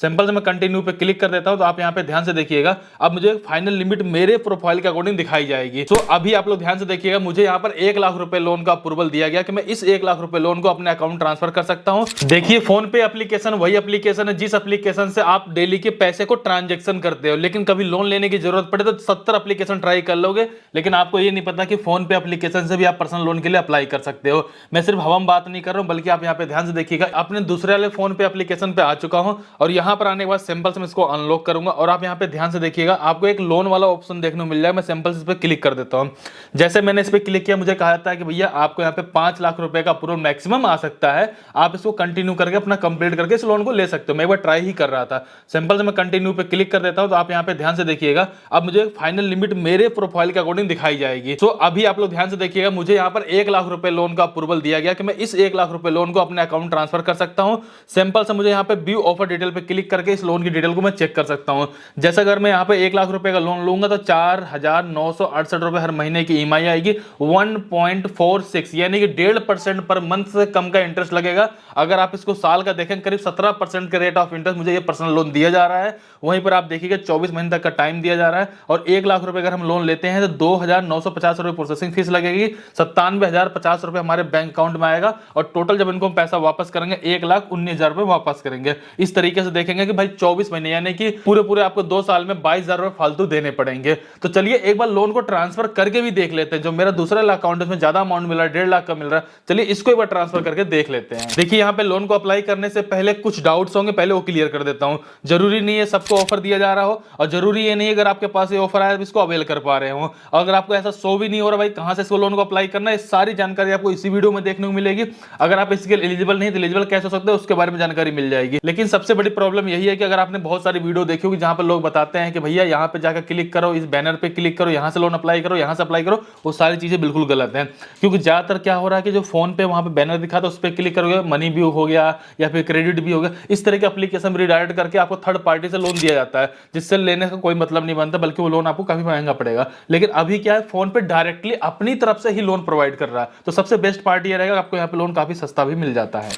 Simple से मैं continue पे क्लिक कर देता हूं। तो आप यहां पे ध्यान से देखिएगा, अब मुझे फाइनल लिमिट मेरे प्रोफाइल के अकॉर्डिंग दिखाई जाएगी। तो अभी आप लोग ध्यान से देखिएगा, मुझे यहां पर 1 लाख रुपए लोन का अप्रूवल दिया गया कि मैं इस 1 लाख रुपए लोन को अपने अकाउंट ट्रांसफर कर सकता हूं। देखिए, फोन पे एप्लीकेशन वही एप्लीकेशन है जिस एप्लीकेशन से आप डेली के पैसे को ट्रांजेक्शन करते हो, लेकिन कभी लोन लेने की जरूरत पड़े तो 70 एप्लीकेशन ट्राई कर लोगे, लेकिन आपको ये नहीं पता कि फोन पे एप्लीकेशन से भी आप पर्सनल लोन के लिए अप्लाई कर सकते हो। मैं सिर्फ हवा में बात नहीं कर रहा हूं, बल्कि आप यहां पे ध्यान से देखिएगा, अपने दूसरे वाले फोन पे एप्लीकेशन पे आ चुका हूं और यहां पर आने के बाद सिंपल से मैं इसको अनलॉक करूंगा और आप यहां पे ध्यान से देखिएगा, आपको एक लोन वाला ऑप्शन देखने को मिल जाएगा। मैं सिंपल से इस पे क्लिक कर देता हूं। जैसे मैंने इस पे क्लिक किया, मुझे कहा जाता है कि भैया आपको यहां पे 5 लाख रुपए का अप्रूवल मैक्सिमम आ सकता है, आप इसको कंटिन्यू करके अपना कंप्लीट करके इस लोन को ले सकते हो। मैं एक बार ट्राई ही कर रहा था। सिंपल से मैं कंटिन्यू पे क्लिक कर देता हूं। तो आप यहां पे ध्यान से देखिएगा, अब मुझे फाइनल लिमिट मेरे प्रोफाइल के अकॉर्डिंग दिखाई जाएगी। तो अभी आप लोग ध्यान से देखिएगा, मुझे यहां पर 1 लाख रुपए लोन का अप्रूवल दिया गया कि मैं इस 1 लाख रुपए लोन को अपने अकाउंट ट्रांसफर कर सकता हूं। सिंपल से मुझे यहां पे व्यू ऑफर डिटेल पे क्लिक करके इस लोन की डिटेल को मैं चेक कर सकता हूं। जैसे अगर मैं यहां पे 1 लाख रुपए का लोन लूंगा तो 4,968 रुपए हर महीने की ईएमआई आएगी, 1.46 यानी कि 1.5% पर मंथ से कम का इंटरेस्ट लगेगा। अगर आप इसको साल का देखें, करीब 17% के रेट ऑफ इंटरेस्ट मुझे ये पर्सनल लोन दिया जा रहा है। वहीं पर आप देखिएगा 24 महीने तक का टाइम दिया जा रहा है और 1 लाख रुपए अगर हम लोन लेते हैं तो 2,950 रुपए प्रोसेसिंग फीस लगेगी, 97,050 रुपए हमारे बैंक अकाउंट में आएगा और टोटल जब इनको हम पैसा वापस करेंगे 1,19,000 रुपए वापस करेंगे। इस तरीके से देखेंगे कि भाई 24 महीने यानी कि पूरे आपको 2 साल में 22,000 रुपए फालतू देने पड़ेंगे। तो चलिए एक बार लोन को ट्रांसफर करके भी देख लेते हैं। जो मेरा दूसरा अकाउंट है उसमें ज्यादा अमाउंट मिल रहा है, 1.5 लाख का मिल रहा है, चलिए इसको एक बार ट्रांसफर करके देख लेते हैं। देखिए, यहाँ पे लोन को अप्लाई करने से पहले कुछ डाउट्स होंगे, पहले वो क्लियर कर देता हूं। जरूरी नहीं है सबको ऑफर दिया जा रहा हो और जरूरी ये नहीं अगर आपके पास ये ऑफर आया इसको अवेल कर पा रहे हो। अगर आपको ऐसा शो भी नहीं हो रहा भाई कहां से इसको लोन को अप्लाई करना है, सारी जानकारी आपको इसी वीडियो में देखने को मिलेगी। अगर आप इसके एलिजिबल नहीं तो एलिजिबल कैसे हो सकते हैं उसके बारे में जानकारी मिल जाएगी। लेकिन सबसे बड़ी प्रॉब्लम यही है कि अगर आपने बहुत सारी वीडियो देखी होगी जहां पर लोग बताते हैं कि भैया यहां पे जाकर क्लिक करो, इस बैनर पे क्लिक करो, यहां से लोन अप्लाई करो, यहां से अप्लाई करो, वो सारी चीजें बिल्कुल गलत हैं। क्योंकि ज्यादातर क्या हो रहा है कि जो फोन पे वहां पे बैनर दिखा था उस पर क्लिक करोगे, मनी भी हो गया या फिर क्रेडिट भी हो गया, इस तरह के एप्लीकेशन रिडायरेक्ट करके आपको थर्ड पार्टी से लोन दिया जाता है, जिससे लेने का कोई मतलब नहीं बनता, बल्कि वो लोन आपको काफी महंगा पड़ेगा। लेकिन अभी क्या है, फोन पे डायरेक्टली अपनी तरफ से ही लोन प्रोवाइड कर रहा है। तो सबसे बेस्ट पार्ट ये रहेगा, आपको यहाँ पे लोन काफी सस्ता भी मिल जाता है।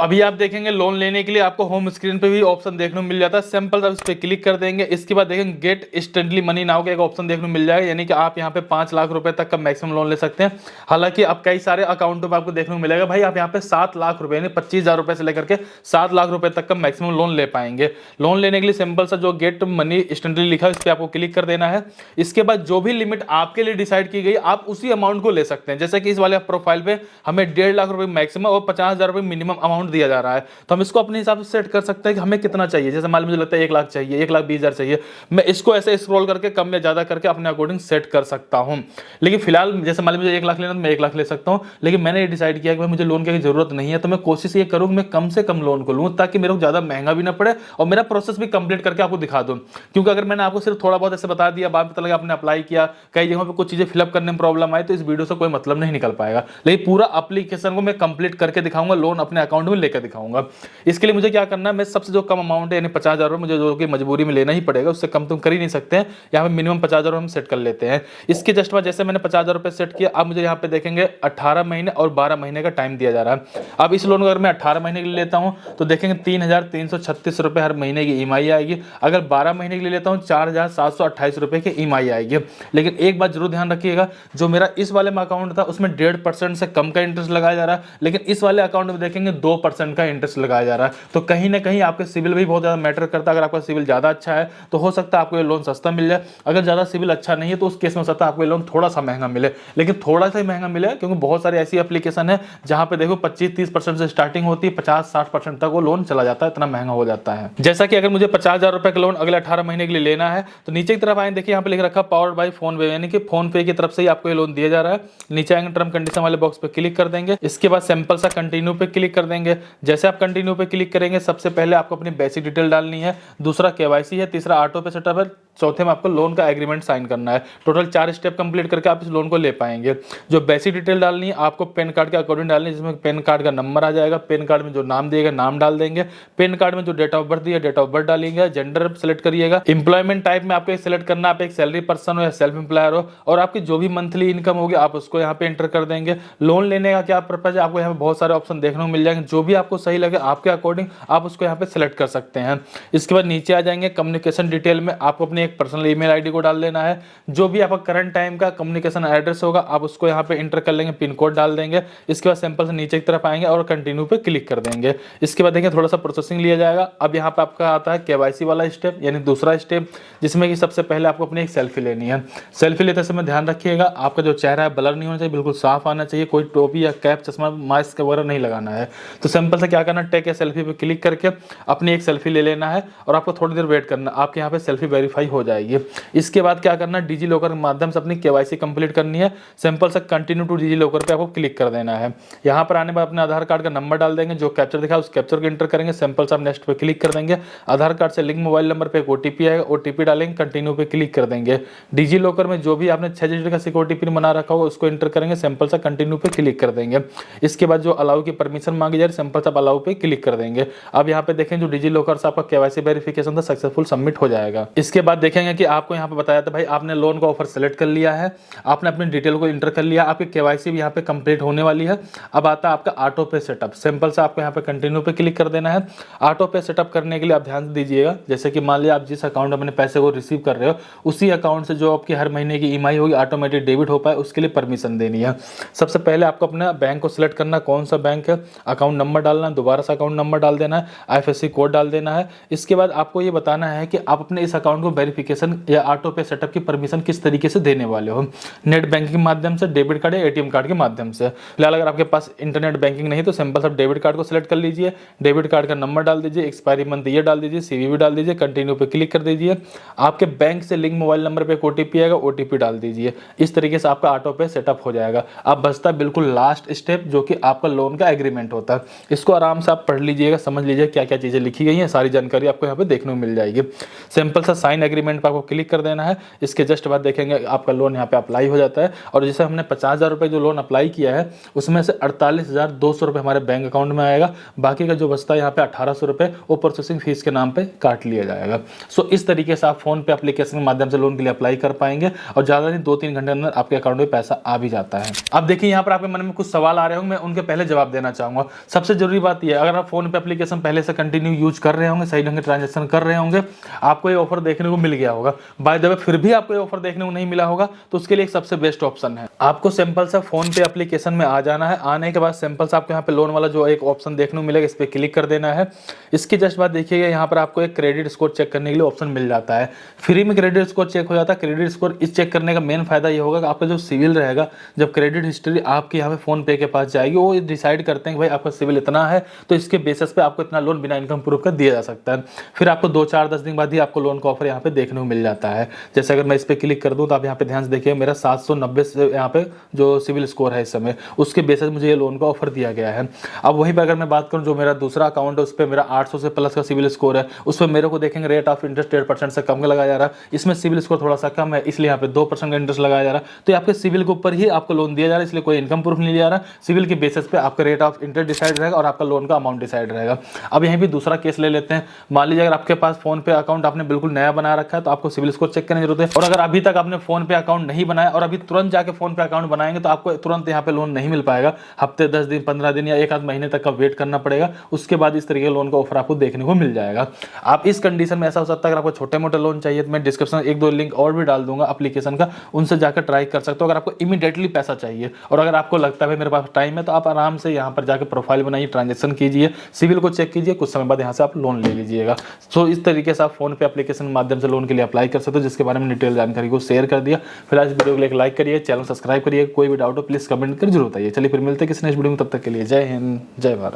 अभी आप देखेंगे लोन लेने के लिए आपको होम स्क्रीन पे भी ऑप्शन देखने को मिल जाता है। सिंपल आप इस पे क्लिक कर देंगे, इसके बाद देखेंगे गेट इंस्टेंटली मनी नाउ का एक ऑप्शन देखने को मिल जाएगा, यानी कि आप यहाँ पे 5 लाख रुपए तक का मैक्सिमम लोन ले सकते हैं। हालांकि अब कई सारे अकाउंटों में आपको देखने को मिलेगा भाई आप यहाँ पे 7 लाख रुपए यानी 25,000 रुपए से लेकर के 7 लाख रुपए तक का मैक्सिमम लोन ले पाएंगे। लोन लेने के लिए सिंपल सा जो गेट मनी इंस्टेंटली लिखा है इस पर आपको क्लिक कर देना है। इसके बाद जो भी लिमिट आपके लिए डिसाइड की गई आप उसी अमाउंट को ले सकते हैं। जैसे कि इस वाले प्रोफाइल पे हमें 1.5 लाख रुपए मैक्सिमम और 50,000 रुपए मिनिमम अमाउंट दिया जा रहा है, तो हम इसको अपने हिसाब से सेट कर सकते हैं कि हमें कितना चाहिए। जैसे मान मुझे लगता है 1 लाख चाहिए, 1,20,000 चाहिए, मैं इसको ऐसे स्क्रॉल करके कम या ज्यादा करके अपने अकॉर्डिंग सेट कर सकता हूं। लेकिन फिलहाल जैसे मान मुझे 1 लाख लेना तो मैं 1 लाख ले सकता हूं, लेकिन मैंने ये डिसाइड किया कि भाई मुझे लोन की जरूरत नहीं है, तो मैं कोशिश ये करूं मैं कम से कम लोन को लूं ताकि मेरे को ज्यादा महंगा भी ना पड़े और मेरा प्रोसेस भी कंप्लीट करके आपको दिखा दूं। क्योंकि अगर मैंने आपको सिर्फ थोड़ा बहुत ऐसे बता दिया, बाद में पता लगा आपने अप्लाई किया, कई जगहों पर कुछ चीजें फिलअप करने में प्रॉब्लम आई, तो इस वीडियो से कोई मतलब नहीं निकल पाएगा। लेकिन पूरा एप्लीकेशन को मैं कंप्लीट करके दिखाऊंगा, लोन अपने अकाउंट में लेकर दिखाऊंगा। इसके लिए मुझे क्या करना है, मैं सबसे जो कम अमाउंट है यानी 50,000 रुपए मुझे जो कि मजबूरी में लेना ही पड़ेगा, उससे कम तुम कर ही नहीं सकते हैं। यहाँ पे मिनिमम 50,000 हम सेट कर लेते हैं। इसके जस्ट बाद जैसे मैंने 50,000 रुपए सेट किया, अब मुझे यहाँ पे देखेंगे 18 महीने और 12 महीने का टाइम दिया जा रहा है। अब इस लोन को अगर मैं 18 महीने के लिए लेता हूँ तो देखेंगे 3,336 रुपए हर महीने की ईएमआई आएगी। अगर 12 महीने के लिए लेता हूँ 4,728 रुपए की ईएमआई आएगी। लेकिन एक बात जरूर ध्यान रखिएगा, जो मेरा इस वाले में अकाउंट था उसमें 1.5% से कम का इंटरेस्ट लगाया जा रहा है, लेकिन इस वाले अकाउंट में देखेंगे 2% का इंटरेस्ट लगाया जा रहा है। तो कहीं ना कहीं आपके सिविल भी बहुत ज्यादा मैटर करता है। अगर आपका सिविल ज्यादा अच्छा है तो हो सकता है आपको ये लोन सस्ता मिल जाए, अगर ज्यादा सिविल अच्छा नहीं है तो उस केस में हो सकता है आपको ये लोन थोड़ा सा महंगा मिले। लेकिन थोड़ा सा ही महंगा मिले क्योंकि बहुत सारी ऐसी एप्लीकेशन है जहां पे देखो 25-30% से स्टार्टिंग होती है, 50-60% तक वो लोन चला जाता है, इतना महंगा हो जाता है। जैसा कि अगर मुझे 50,000 रुपए का लोन अगले 18 महीने के लिए लेना है तो नीचे की तरफ आए, देखिए यहाँ पे लिख रखा पावर्ड बाय फोन पे, यानी कि फोन पे की तरफ से ही आपको ये लोन दिया जा रहा है। नीचे आएंगे टर्म कंडीशन वाले बॉक्स पे क्लिक कर देंगे, इसके बाद सिंपल सा कंटिन्यू पे क्लिक कर देंगे। जैसे आप कंटिन्यू पे क्लिक करेंगे सबसे पहले आपको अपनी बेसिक डिटेल डालनी है, दूसरा केवाईसी है, तीसरा ऑटो पे सेटअप है, चौथे में आपको लोन का एग्रीमेंट साइन करना है। टोटल 4 स्टेप कंप्लीट करके आप इस लोन को ले पाएंगे। जो बेसिक डिटेल डालनी है आपको पैन कार्ड के अकॉर्डिंग डालनी है, जिसमें पैन कार्ड का नंबर आ जाएगा, पैन कार्ड में जो नाम दिएगा नाम डाल देंगे, पैन कार्ड में जो डेट ऑफ बर्थ दिया डेट ऑफ बर्थ डालेंगे, जेंडर सेलेक्ट करिएगा, एम्प्लॉयमेंट टाइप में आपको सेलेक्ट करना, आप एक सैलरी पर्सन हो या सेल्फ एम्प्लॉयर हो, और आपकी जो भी मंथली इनकम होगी आप उसको यहाँ पे एंटर कर देंगे। लोन लेने का क्या पर्पज है, आपको यहाँ पे बहुत सारे ऑप्शन देखने को मिल जाएंगे, जो भी आपको सही लगे आपके अकॉर्डिंग आप उसको यहाँ पे सेलेक्ट कर सकते हैं। इसके बाद नीचे आ जाएंगे कम्युनिकेशन डिटेल में आपको अपनी एक पर्सनल ईमेल आईडी को डाल देना है, जो भी आपका करंट टाइम का कम्युनिकेशन एड्रेस होगा आप उसको यहाँ पे एंटर कर लेंगे, पिन कोड डाल देंगे। इसके बाद सिंपल से नीचे की तरफ आएंगे और कंटिन्यू पे क्लिक कर देंगे। इसके बाद देखिए थोड़ा सा प्रोसेसिंग लिया जाएगा। अब यहाँ पे आपका आता है केवाईसी वाला स्टेप, यानी दूसरा स्टेप, जिसमें कि सबसे पहले आपको अपनी एक सेल्फी लेनी है। सेल्फी लेते समय ध्यान रखिएगा आपका जो चेहरा है ब्लर नहीं होना चाहिए, बिल्कुल साफ आना चाहिए, कोई टोपी या कैप चश्मा मास्क वगैरह नहीं लगाना है। तो सिंपल से क्या करना, टेक ए सेल्फी पे क्लिक करके अपनी एक सेल्फी ले लेना है और आपको थोड़ी देर वेट करना, आपके यहाँ पे सेल्फी वेरीफाई हो जाएगी। इसके बाद क्या करना, डिजी लॉकर के माध्यम से अपनी केवाईसी कंप्लीट करनी है। सिंपल से कंटिन्यू टू डिजी लॉकर पे आपको क्लिक कर देना है। यहाँ पर आने पर अपने आधार कार्ड का नंबर डाल देंगे, जो कैप्चर दिखा उस कैप्चर को एंटर करेंगे। सिंपल से आप नेक्स्ट पे क्लिक कर देंगे। आधार कार्ड से लिंक मोबाइल नंबर पे एक ओटीपी आएगा, ओटीपी डालेंगे, कंटिन्यू पे क्लिक कर देंगे। डिजी लॉकर में जो भी आपने 6 डिजिट का सिक्योरिटी पिन बना रखा होगा उसको एंटर करेंगे, सिंपल सा कंटिन्यू पे क्लिक कर देंगे। इसके बाद जो अलाउ की परमिशन मांगी जा रही है सिंपल सा अलाउ पे क्लिक कर देंगे। अब यहाँ पे देखें जो डिजी लॉकर से आपका केवाईसी वेरिफिकेशन था सक्सेसफुल सबमिट हो जाएगा। इसके बाद देखेंगे कि आपको यहाँ पे बताया था भाई आपने लोन का ऑफर सेलेक्ट कर लिया है, आपने अपनी डिटेल को एंटर कर लिया, आपकी केवाईसी भी यहाँ पे कंप्लीट होने वाली है। अब आता है आपका ऑटो पे सेटअप। सिंपल से आपको यहाँ पे कंटिन्यू पे क्लिक कर देना है। ऑटो पे सेटअप करने के लिए आप ध्यान दीजिएगा, जैसे कि मान लिया आप जिस अकाउंट में अपने पैसे को रिसीव कर रहे हो उसी अकाउंट से जो आपकी हर महीने की ईएमआई होगी ऑटोमेटिक डेबिट हो पाए, उसके लिए परमिशन देनी है। सबसे पहले आपको अपना बैंक को सिलेक्ट करना, कौन सा बैंक है, अकाउंट नंबर डालना है, दोबारा से अकाउंट नंबर डाल देना है, आईएफएससी कोड डाल देना है। इसके बाद आपको ये बताना है कि आप अपने इस अकाउंट को वेरिफिकेशन या ऑटो पे सेटअप की परमिशन किस तरीके से देने वाले हो, नेट बैंकिंग के माध्यम से, डेबिट कार्ड या एटीएम कार्ड के माध्यम से। फिलहाल अगर आपके पास इंटरनेट बैंकिंग नहीं तो सिंपल सब डेबिट कार्ड को सिलेक्ट कर लीजिए, डेबिट कार्ड का नंबर डाल दीजिए, एक्सपायरी मंथ ये डाल दीजिए, सीवीवी डाल दीजिए, कंटिन्यू पे क्लिक कर दीजिए। आपके बैंक से लिंक मोबाइल नंबर पे एक ओटीपी आएगा, ओटीपी डाल दीजिए। इस तरीके से आपका ऑटो पे सेटअप हो जाएगा। अब बचता बिल्कुल लास्ट स्टेप जो कि आपका लोन का एग्रीमेंट होता है। इसको आराम से आप पढ़ लीजिएगा, समझ लीजिए क्या क्या चीजें लिखी गई हैं, सारी जानकारी आपको यहाँ पे देखने को मिल जाएगी। सिंपल सा साइन एग्रीमेंट पर आपको क्लिक कर देना है। इसके जस्ट बाद देखेंगे आपका लोन यहाँ पे अप्लाई हो जाता है। और जैसे हमने 50,000 रुपये जो लोन अप्लाई किया है उसमें से 48,200 रुपये हमारे बैंक अकाउंट में आएगा, बाकी का जो बचता है यहाँ पे 1,800 रुपये वो प्रोसेसिंग फीस के नाम पे काट लिया जाएगा। सो इस तरीके से आप फोन पे एप्लीकेशन के माध्यम से लोन के लिए अप्लाई कर पाएंगे और ज़्यादा नहीं 2-3 घंटे अंदर आपके अकाउंट में पैसा आ भी जाता है। अब देखिए यहाँ पर आपके मन में कुछ सवाल आ रहे होंगे, मैं उनके पहले जवाब देना चाहूँगा। सबसे जरूरी बात यह, अगर आप फोन पे एप्लीकेशन पहले से कंटिन्यू यूज कर रहे होंगे, सही ढंग से ट्रांजेक्शन कर रहे होंगे, आपको ये ऑफर देखने को मिल गया होगा। बाय द वे फिर भी आपको ये ऑफर देखने को नहीं मिला होगा तो उसके लिए एक सबसे बेस्ट ऑप्शन है, आपको सिंपल सा फोन पे एप्लीकेशन में आ जाना है। आने के बाद सिंपल सा आपको यहाँ पे लोन वाला जो एक ऑप्शन देखने को मिलेगा इस पर क्लिक कर देना है। इसके जस्ट बाद देखिएगा यहाँ पर आपको एक क्रेडिट स्कोर चेक करने के लिए ऑप्शन मिल जाता है। फ्री में क्रेडिट स्कोर चेक हो जाता है। क्रेडिट स्कोर इस चेक करने का मेन फायदा ये होगा कि आपका जो सिविल रहेगा, जब क्रेडिट हिस्ट्री आपके यहाँ पे फोन पे के पास जाएगी वो डिसाइड करते हैं कि भाई आपका सिविल इतना है तो इसके बेसिस पे आपको इतना लोन बिना इनकम प्रूफ का दिया जा सकता है। फिर आपको 2-4-10 दिन बाद ही आपको लोन का ऑफर यहाँ पे देखने को मिल जाता है। जैसे अगर मैं इस पर क्लिक कर दूँ तो आप यहाँ पे ध्यान से देखिए मेरा 790 से यहाँ पे जो सिविल स्कोर है इस समय, उसके बेसिस मुझे ये लोन का ऑफर दिया गया है। अब वहीं पर अगर मैं बात करूँ जो मेरा दूसरा अकाउंट है उस पर मेरा 800 से प्लस का सिविल स्कोर है, उस पर मेरे को देखेंगे रेट ऑफ इंटरेस्ट 1.5% से कम का लगाया जा रहा है। इसमें सिविल स्कोर थोड़ा सा कम है इसलिए यहाँ पे 2% का इंटरेस्ट लगाया जा रहा है। तो आपके सिविल के ऊपर ही आपको लोन दिया जा रहा है, इसलिए कोई इनकम प्रूफ नहीं लिया जा रहा। सिविल के बेसिस पे आपका रेट ऑफ इंटरेस्ट डिसाइड रहेगा और आपका लोन का अमाउंट डिसाइड रहेगा। अब यहीं भी दूसरा केस ले लेते हैं। मान लीजिए अगर आपके पास फोन पे अकाउंट आपने बिल्कुल नया बना रखा है तो आपको सिविल स्कोर चेक करने की जरूरत है। और अगर अभी तक आपने फोन पे अकाउंट नहीं बनाया और अभी तुरंत जाके फोन पे अकाउंट बनाएंगे तो आपको तुरंत यहाँ पे लोन नहीं मिल पाएगा। हफ्ते 10 दिन 15 दिन या 1-आध महीने तक का वेट करना पड़ेगा, उसके बाद इस तरीके का लोन का ऑफर आपको देखने को मिल जाएगा। आप इस कंडीशन में ऐसा हो सकता है अगर आपको छोटे मोटे लोन चाहिए तो मैं डिस्क्रिप्शन 1-2 लिंक और भी डाल दूंगा एप्लीकेशन का, उनसे जाकर ट्राई कर सकते हो। अगर आपको इमीडिएटली पैसा चाहिए और अगर आपको लगता है मेरे पास टाइम है तो आप आराम से यहाँ पर जाकर प्रोफाइल बनाइए, ट्रांजेक्शन कीजिए, सिविल को चेक कीजिए, कुछ समय बाद यहाँ से आप लोन ले लीजिएगा। सो इस तरीके से आप फोन पे एप्लीकेशन के माध्यम से लोन के लिए अप्लाई कर सकते हो, जिसके बारे में डिटेल जानकारी को शेयर कर दिया। फिलहाल इस वीडियो को एक लाइक करिए, चैनल सब्सक्राइब करिए, कोई भी डाउट हो प्लीज कमेंट कर जरूर बताइए। चलिए फिर मिलते हैं किसी नेक्स्ट वीडियो में, तब तक के लिए जय हिंद जय भारत।